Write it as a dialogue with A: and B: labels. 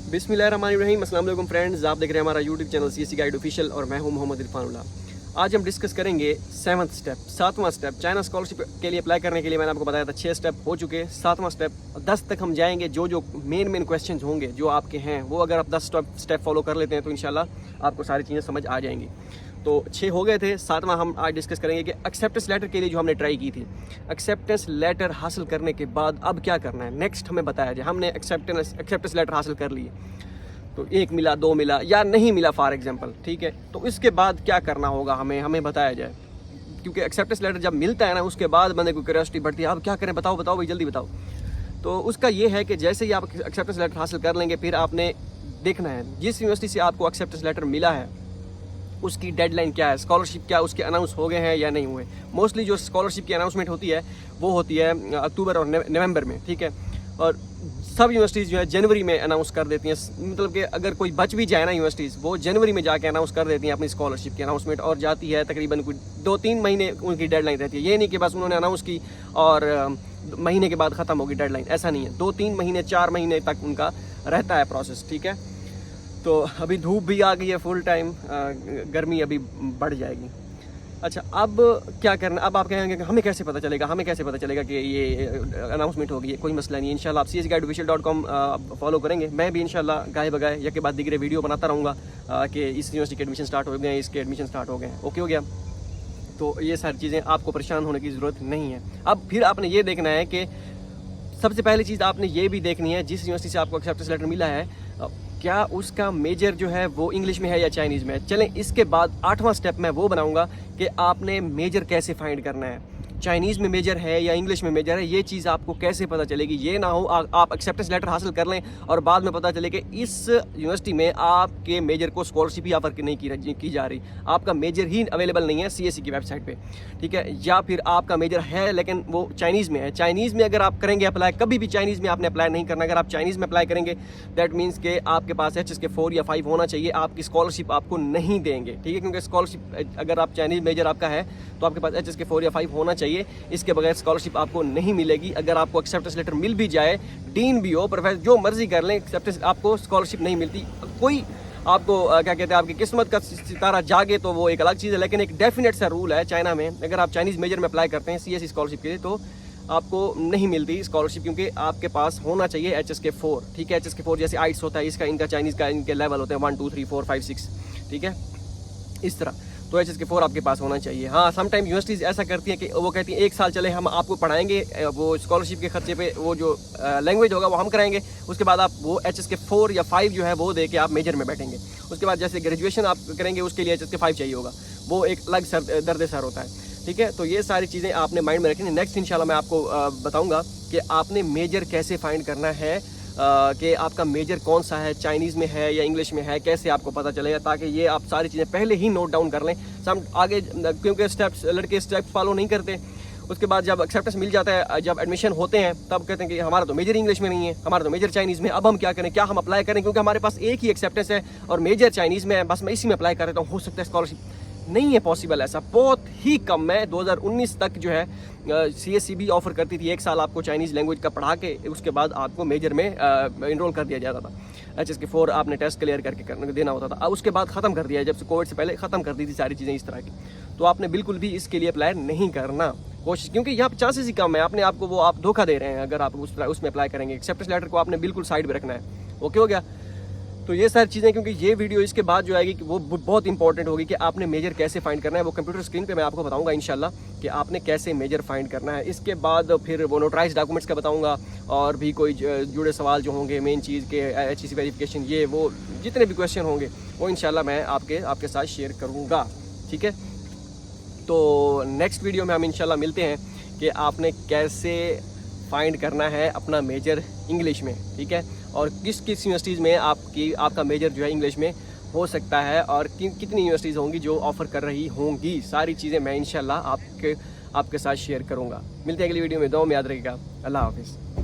A: बिस्मिल्लाहिर्रहमानिर्रहीम। अस्सलाम वालेकुम फ्रेंड्स, आप देख रहे हैं हमारा YouTube channel CSC guide official और मैं हूं मोहम्मद इरफान उल्लाह। आज हम डिस्कस करेंगे 7वां स्टेप, 7वां स्टेप। चाइना स्कॉलरशिप के लिए अप्लाई करने के लिए मैंने आपको बताया था 6 स्टेप हो चुके। 7वां स्टेप 10 तक हम जाएंगे। जो मेन क्वेश्चन होंगे जो आपके हैं वो अगर आप 10 स्टेप फॉलो कर लेते हैं तो इंशाल्लाह आपको सारी चीज़ें समझ आ जाएंगी। तो 6 हो गए थे, 7वां हम आज डिस्कस करेंगे कि एक्सेप्टेंस लेटर के लिए जो हमने ट्राई की थी, एक्सेप्टेंस लेटर हासिल करने के बाद अब क्या करना है नेक्स्ट हमें बताया जाए। हमने एक्सेप्टेंस लेटर हासिल कर लिए, तो 1 मिला, 2 मिला या नहीं मिला फॉर एग्जांपल, ठीक है, तो इसके बाद क्या करना होगा हमें बताया जाए। क्योंकि एक्सेप्टेंस लेटर जब मिलता है ना उसके बाद बंदे को क्यूरियोसिटी बढ़ती है, अब क्या करें, बताओ भाई जल्दी बताओ। तो उसका ये है कि जैसे ही आप एक्सेप्टेंस लेटर हासिल कर लेंगे फिर आपने देखना है जिस यूनिवर्सिटी से आपको एक्सेप्टेंस लेटर मिला है उसकी डेडलाइन क्या है, स्कॉलरशिप क्या उसके अनाउंस हो गए हैं या नहीं हुए। मोस्टली जो स्कॉलरशिप की अनाउंसमेंट होती है वो होती है अक्टूबर और नवंबर में, ठीक है। और सब यूनिवर्सिटीज़ जो है जनवरी में अनाउंस कर देती हैं, मतलब कि अगर कोई बच भी जाए ना यूनिवर्सिटीज़ वो जनवरी में जाके अनाउंस कर देती हैं अपनी स्कॉलरशिप की अनाउंसमेंट, और जाती है तकरीबन कोई 2-3 महीने उनकी डेडलाइन रहती है। ये नहीं कि बस उन्होंने अनाउंस की और महीने के बाद ख़त्म होगी डेडलाइन, ऐसा नहीं है। 2-3 महीने 4 महीने तक उनका रहता है प्रोसेस, ठीक है। तो अभी धूप भी आ गई है फुल टाइम, गर्मी अभी बढ़ जाएगी। अच्छा, अब क्या करना, अब आप कहेंगे कि हमें कैसे पता चलेगा कि ये अनाउंसमेंट होगी। कोई मसला नहीं है, इंशाल्लाह आप csguideofficial.com फॉलो करेंगे। मैं भी इंशाल्लाह गाय बगाए या के बाद दिगरे वीडियो बनाता रहूँगा कि इस यूनिवर्सिटी के एडमिशन स्टार्ट हो गए, इसके एडमिशन स्टार्ट हो गए हैं, ओके हो गया। तो ये सारी चीज़ें आपको परेशान होने की ज़रूरत नहीं है। अब फिर आपने ये देखना है कि सबसे पहली चीज़ आपने ये भी देखनी है जिस यूनिवर्सिटी से आपको एक्सेप्टेंस लेटर मिला है क्या उसका मेजर जो है वो इंग्लिश में है या चाइनीज़ में है। चलें, इसके बाद 8वां स्टेप मैं वो बनाऊंगा कि आपने मेजर कैसे फाइंड करना है, चाइनीज़ में मेजर है या इंग्लिश में मेजर है, ये चीज़ आपको कैसे पता चलेगी। ये ना हो आप एक्सेप्टेंस लेटर हासिल कर लें और बाद में पता चले कि इस यूनिवर्सिटी में आपके मेजर को स्कॉलरशिप ही ऑफर नहीं की जा रही, आपका मेजर ही अवेलेबल नहीं है सीएससी की वेबसाइट पे, ठीक है। या फिर आपका मेजर है लेकिन वो चाइनीज़ में है। चाइनीज़ में अगर आप करेंगे अप्लाई, कभी भी चाइनीज़ में आपने अप्लाई नहीं करना। अगर आप चाइनीज़ में अप्लाई करेंगे दैट मीन्स के आपके पास HSK 4 या 5 होना चाहिए, आपकी स्कॉलरशिप आपको नहीं देंगे, ठीक है। क्योंकि स्कॉलरशिप अगर आप चाइनीज़ मेजर आपका है तो आपके पास HSK 4 या 5 होना चाहिए, इसके बगैर स्कॉलरशिप आपको नहीं मिलेगी। अगर आपको एक्सेप्टेंस लेटर मिल भी जाए, डीन भी हो, प्रोफेसर जो मर्जी कर लें, एक्सेप्टेंस आपको स्कॉलरशिप नहीं मिलती। कोई आपको क्या कहते हैं, आपकी किस्मत का सितारा जागे तो वो एक अलग चीज़ है, लेकिन एक डेफिनेट सा रूल है चाइना में, अगर आप चाइनीज़ मेजर में अप्लाई करते हैं CSE स्कॉलरशिप के लिए तो आपको नहीं मिलती स्कॉलरशिप, क्योंकि आपके पास होना चाहिए HSK 4, ठीक है। HSK 4 जैसे आइट्स होता है, इसका इनका चाइनीज़ का इनके लेवल होते हैं 1 2 3 4 5 6, ठीक है, इस तरह। तो HSK 4 आपके पास होना चाहिए। हाँ, समटाइम यूनिवर्सिटीज़ ऐसा करती हैं कि वो कहती हैं 1 साल चले हम आपको पढ़ाएंगे, वो स्कॉलरशिप के खर्चे पे वो जो लैंग्वेज होगा वो हम कराएंगे, उसके बाद आप वो HSK 4 या 5 जो है वो दे के आप मेजर में बैठेंगे। उसके बाद जैसे ग्रेजुएशन आप करेंगे उसके लिए HSK 5 चाहिए होगा, वो एक अलग दर्द सर होता है, ठीक है। तो ये सारी चीज़ें आपने माइंड में रखनी। नेक्स्ट इंशाल्लाह मैं आपको बताऊँगा कि आपने मेजर कैसे फाइंड करना है, कि आपका मेजर कौन सा है, चाइनीज़ में है या इंग्लिश में है, कैसे आपको पता चलेगा, ताकि ये आप सारी चीज़ें पहले ही नोट डाउन कर लें। सम आगे क्योंकि लड़के स्टेप्स फॉलो नहीं करते, उसके बाद जब एक्सेप्टेंस मिल जाता है, जब एडमिशन होते हैं तब कहते हैं कि हमारा तो मेजर इंग्लिश में नहीं है, हमारा तो मेजर चाइनीज़ में, अब हम क्या करें, क्या हम अप्लाई करें, क्योंकि हमारे पास एक ही एक्सेप्टेंस है और मेजर चाइनीज़ में है, बस मैं इसी में अप्लाई कर देता हूँ, हो सकता है स्कॉलरशिप। नहीं है पॉसिबल, ऐसा बहुत ही कम है। 2019 तक जो है CSE भी ऑफर करती थी 1 साल आपको चाइनीज़ लैंग्वेज का पढ़ा के उसके बाद आपको मेजर में इनरोल कर दिया जाता था। HSK 4 आपने टेस्ट क्लियर करके देना होता था, अब उसके बाद ख़त्म कर दिया है, जब से कोविड से पहले ख़त्म कर दी थी सारी चीज़ें इस तरह की। तो आपने बिल्कुल भी इसके लिए अप्लाई नहीं करना कोशिश, क्योंकि यहाँ पर चांसेस ही कम है, अपने आप को वो आप धोखा दे रहे हैं अगर आप उसमें अप्लाई करेंगे। एक्सेप्टेंस लेटर को आपने बिल्कुल साइड में रखना है, ओके हो गया। तो ये सारी चीज़ें, क्योंकि ये वीडियो इसके बाद जो आएगी वो बहुत इंपॉर्टेंट होगी कि आपने मेजर कैसे फाइंड करना है, वो कंप्यूटर स्क्रीन पे मैं आपको बताऊंगा इंशाल्लाह कि आपने कैसे मेजर फाइंड करना है। इसके बाद फिर वो नोटराइज डॉक्यूमेंट्स का बताऊंगा और भी कोई जुड़े सवाल जो होंगे मेन चीज़ के HEC वेरिफिकेशन, ये वो जितने भी क्वेश्चन होंगे वो इंशाल्लाह मैं आपके साथ शेयर करूँगा, ठीक है। तो नेक्स्ट वीडियो में हम इंशाल्लाह मिलते हैं कि आपने कैसे फाइंड करना है अपना मेजर इंग्लिश में, ठीक है, और किस किस यूनिवर्सिटीज़ में आपका मेजर जो है इंग्लिश में हो सकता है और कितनी यूनिवर्सिटीज़ होंगी जो ऑफ़र कर रही होंगी। सारी चीज़ें मैं इंशाल्लाह आपके साथ शेयर करूँगा। मिलते हैं अगली वीडियो में, दुआ में याद रखिएगा। अल्लाह हाफिज़।